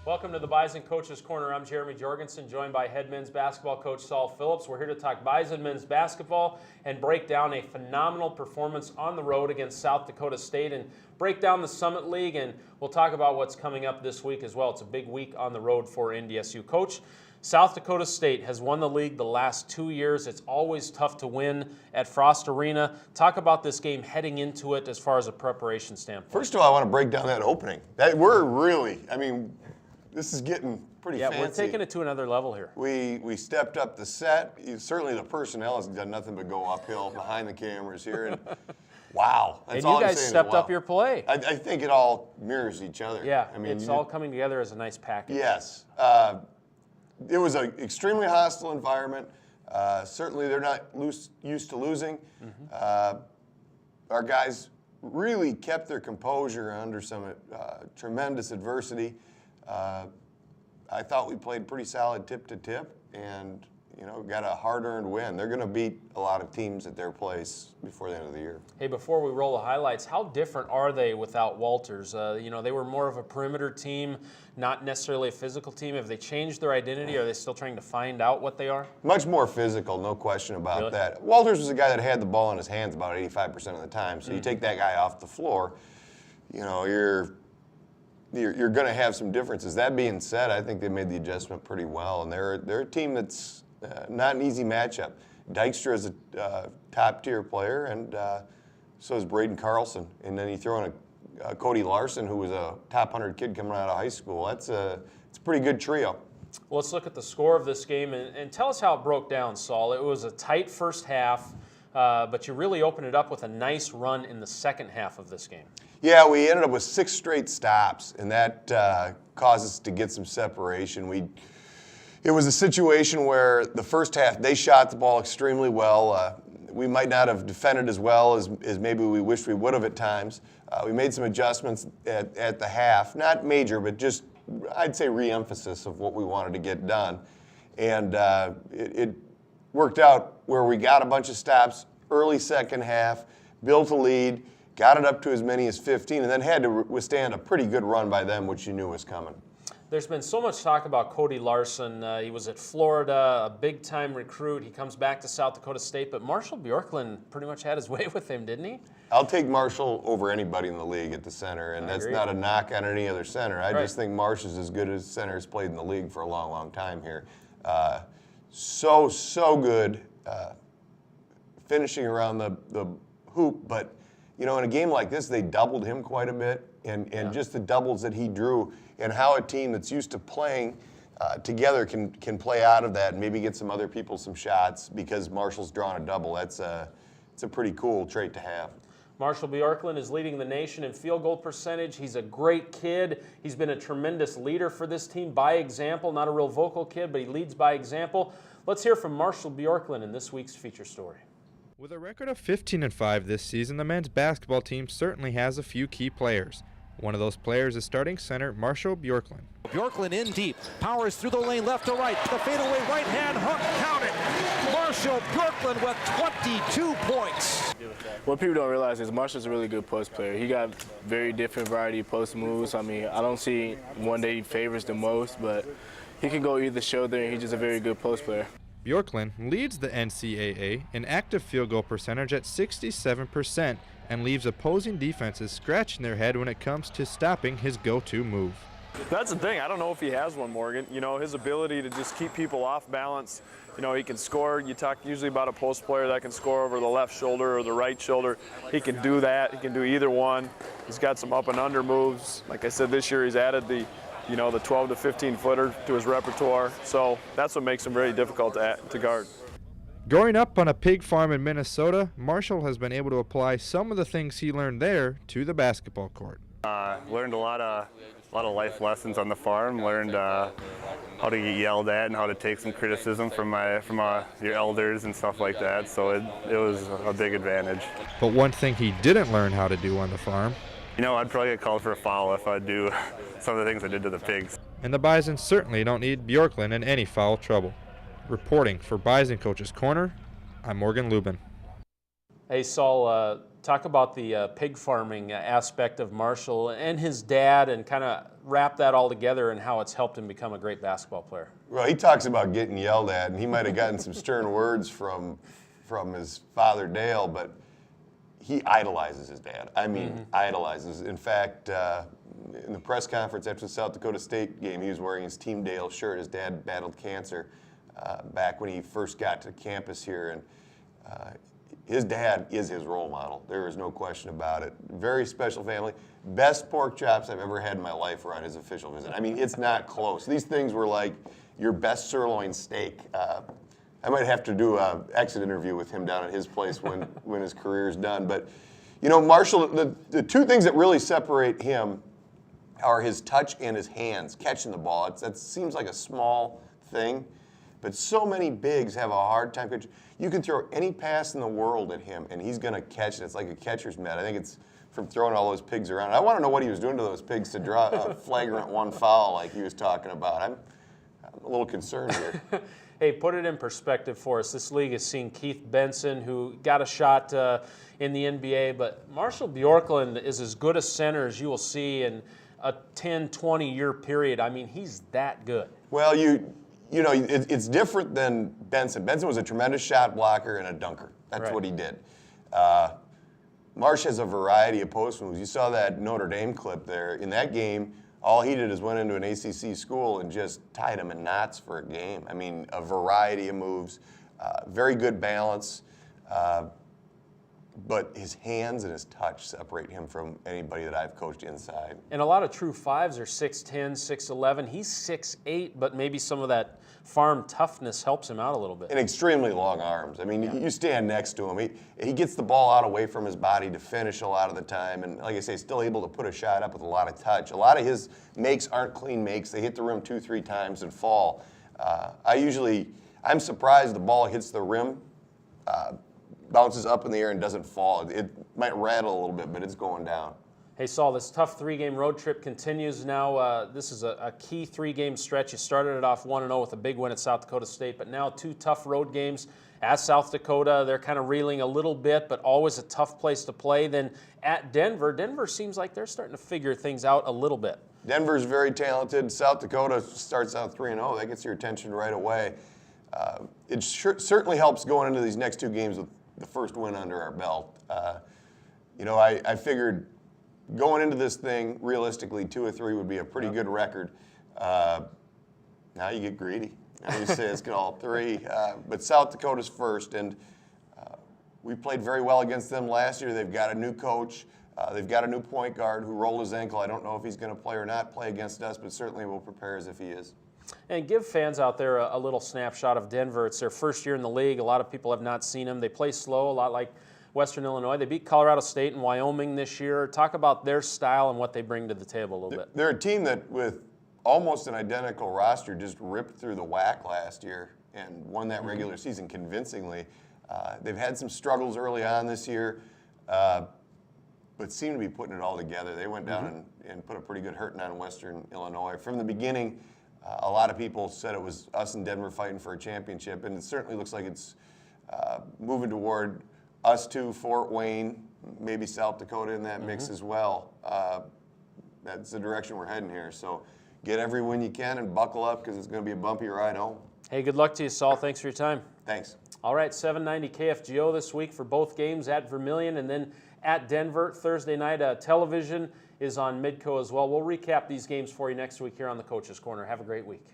Welcome to the Bison Coaches Corner. I'm Jeremy Jorgensen, joined by head men's basketball coach Saul Phillips. We're here to talk Bison men's basketball and break down a phenomenal performance on the road against South Dakota State and break down the Summit League, and we'll talk about what's coming up this week as well. It's a big week on the road for NDSU. Coach, South Dakota State has won the league the last 2 years. It's always tough to win at Frost Arena. Talk about this game heading into it as far as a preparation standpoint. First of all, I want to break down that opening. This is getting pretty fancy. Yeah, we're taking it to another level here. We stepped up the set. Certainly the personnel has done nothing but go uphill behind the cameras here. And wow. That's and you guys stepped up your play. I think it all mirrors each other. Yeah, it's all coming together as a nice package. Yes. It was an extremely hostile environment. Certainly they're not used to losing. Our guys really kept their composure under some tremendous adversity. I thought we played pretty solid tip to tip and, got a hard-earned win. They're going to beat a lot of teams at their place before the end of the year. Hey, before we roll the highlights, how different are they without Walters? They were more of a perimeter team, not necessarily a physical team. Have they changed their identity? Are they still trying to find out what they are? Much more physical, no question about that. Walters was a guy that had the ball in his hands about 85% of the time. So you take that guy off the floor, you're going to have some differences. That being said, I think they made the adjustment pretty well, and they're a team that's not an easy matchup. Dykstra is a top-tier player, and so is Braden Carlson. And then you throw in a Cody Larson, who was a top 100 kid coming out of high school. It's a pretty good trio. Well, let's look at the score of this game, and tell us how it broke down, Saul. It was a tight first half, but you really opened it up with a nice run in the second half of this game. Yeah, we ended up with 6 straight stops, and that caused us to get some separation. It was a situation where the first half, they shot the ball extremely well. We might not have defended as well as maybe we wished we would have at times. We made some adjustments at the half, not major, but just, I'd say, re-emphasis of what we wanted to get done. And it worked out where we got a bunch of stops early second half, built a lead, got it up to as many as 15, and then had to withstand a pretty good run by them, which you knew was coming. There's been so much talk about Cody Larson. He was at Florida, a big-time recruit. He comes back to South Dakota State, but Marshall Bjorklund pretty much had his way with him, didn't he? I'll take Marshall over anybody in the league at the center, and that's not a knock on any other center. I just think Marshall's as good as centers played in the league for a long, long time here. So good finishing around the hoop, but in a game like this, they doubled him quite a bit, and just the doubles that he drew and how a team that's used to playing together can play out of that and maybe get some other people some shots because Marshall's drawn a double. It's a pretty cool trait to have. Marshall Bjorklund is leading the nation in field goal percentage. He's a great kid. He's been a tremendous leader for this team by example. Not a real vocal kid, but he leads by example. Let's hear from Marshall Bjorklund in this week's feature story. With a record of 15-5 this season, the men's basketball team certainly has a few key players. One of those players is starting center Marshall Bjorklund. Bjorklund in deep, powers through the lane left to right, the fadeaway right hand hook, count it! Marshall Bjorklund with 22 points. What people don't realize is Marshall's a really good post player. He got very different variety of post moves. I don't see one that he favors the most, but he can go either shoulder, and he's just a very good post player. Bjorklund leads the NCAA in active field goal percentage at 67% and leaves opposing defenses scratching their head when it comes to stopping his go-to move. That's the thing. I don't know if he has one, Morgan. His ability to just keep people off balance. He can score. You talk usually about a post player that can score over the left shoulder or the right shoulder. He can do that. He can do either one. He's got some up and under moves. Like I said, this year he's added the 12 to 15 footer to his repertoire. So that's what makes him very difficult to guard. Growing up on a pig farm in Minnesota, Marshall has been able to apply some of the things he learned there to the basketball court. Learned a lot of life lessons on the farm. Learned how to get yelled at and how to take some criticism from your elders and stuff like that. So it was a big advantage. But one thing he didn't learn how to do on the farm. I'd probably get called for a foul if I do some of the things I did to the pigs. And the Bison certainly don't need Bjorklund in any foul trouble. Reporting for Bison Coaches Corner, I'm Morgan Lubin. Hey, Saul, Talk about the pig farming aspect of Marshall and his dad, and kind of wrap that all together and how it's helped him become a great basketball player. Well, he talks about getting yelled at, and he might have gotten some stern words from his father, Dale, but he idolizes his dad. I mean, idolizes. In fact, in the press conference after the South Dakota State game, he was wearing his Team Dale shirt. His dad battled cancer back when he first got to campus here, and his dad is his role model. There is no question about it. Very special family. Best pork chops I've ever had in my life were on his official visit. I mean, it's not close. These things were like your best sirloin steak. I might have to do an exit interview with him down at his place when his career is done. But, you know, Marshall, the two things that really separate him are his touch and his hands, catching the ball. That seems like a small thing, but so many bigs have a hard time catching. You can throw any pass in the world at him, and he's going to catch it. It's like a catcher's mitt. I think it's from throwing all those pigs around. I want to know what he was doing to those pigs to draw a flagrant one foul like he was talking about. I'm a little concerned here. Hey, put it in perspective for us. This league has seen Keith Benson, who got a shot in the NBA, but Marshall Bjorklund is as good a center as you will see in a 10, 20-year period. I mean, he's that good. Well, you know, it's different than Benson. Benson was a tremendous shot blocker and a dunker. That's right. what he did. Marsh has a variety of post moves. You saw that Notre Dame clip there. In that game, all he did is went into an ACC school and just tied him in knots for a game. I mean, a variety of moves, very good balance, but his hands and his touch separate him from anybody that I've coached inside. And a lot of true fives are 6'10", 6'11". He's 6'8", but maybe some of that farm toughness helps him out a little bit. And extremely long arms. I mean, you stand next to him. He gets the ball out away from his body to finish a lot of the time. And like I say, still able to put a shot up with a lot of touch. A lot of his makes aren't clean makes. They hit the rim 2-3 times and fall. I'm surprised the ball hits the rim, bounces up in the air and doesn't fall. It might rattle a little bit, but it's going down. Hey, Saul, this tough three-game road trip continues now. This is a key three-game stretch. You started it off 1-0 with a big win at South Dakota State, but now two tough road games at South Dakota. They're kind of reeling a little bit, but always a tough place to play. Then at Denver, Denver seems like they're starting to figure things out a little bit. Denver's very talented. South Dakota starts out 3-0. That gets your attention right away. It certainly helps going into these next two games with the first win under our belt. You know, I figured going into this thing, realistically, 2 or 3 would be a pretty good record. Now you get greedy. Now you say it's all 3. But South Dakota's first, and we played very well against them last year. They've got a new coach. They've got a new point guard who rolled his ankle. I don't know if he's going to play or not play against us, but certainly we'll prepare as if he is. And give fans out there a little snapshot of Denver. It's their first year in the league. A lot of people have not seen them. They play slow, a lot like Western Illinois. They beat Colorado State and Wyoming this year. Talk about their style and what they bring to the table a little bit. They're a team that, with almost an identical roster, just ripped through the WAC last year and won that regular season convincingly. They've had some struggles early on this year, but seem to be putting it all together. They went down and put a pretty good hurting on Western Illinois. From the beginning, a lot of people said it was us and Denver fighting for a championship, and it certainly looks like it's moving toward us two, Fort Wayne, maybe South Dakota in that mix as well. That's the direction we're heading here. So get every win you can and buckle up because it's going to be a bumpy ride home. Hey, good luck to you, Saul. Thanks for your time. Thanks. All right, 790 KFGO this week for both games at Vermilion and then at Denver. Thursday night television is on Midco as well. We'll recap these games for you next week here on the Coach's Corner. Have a great week.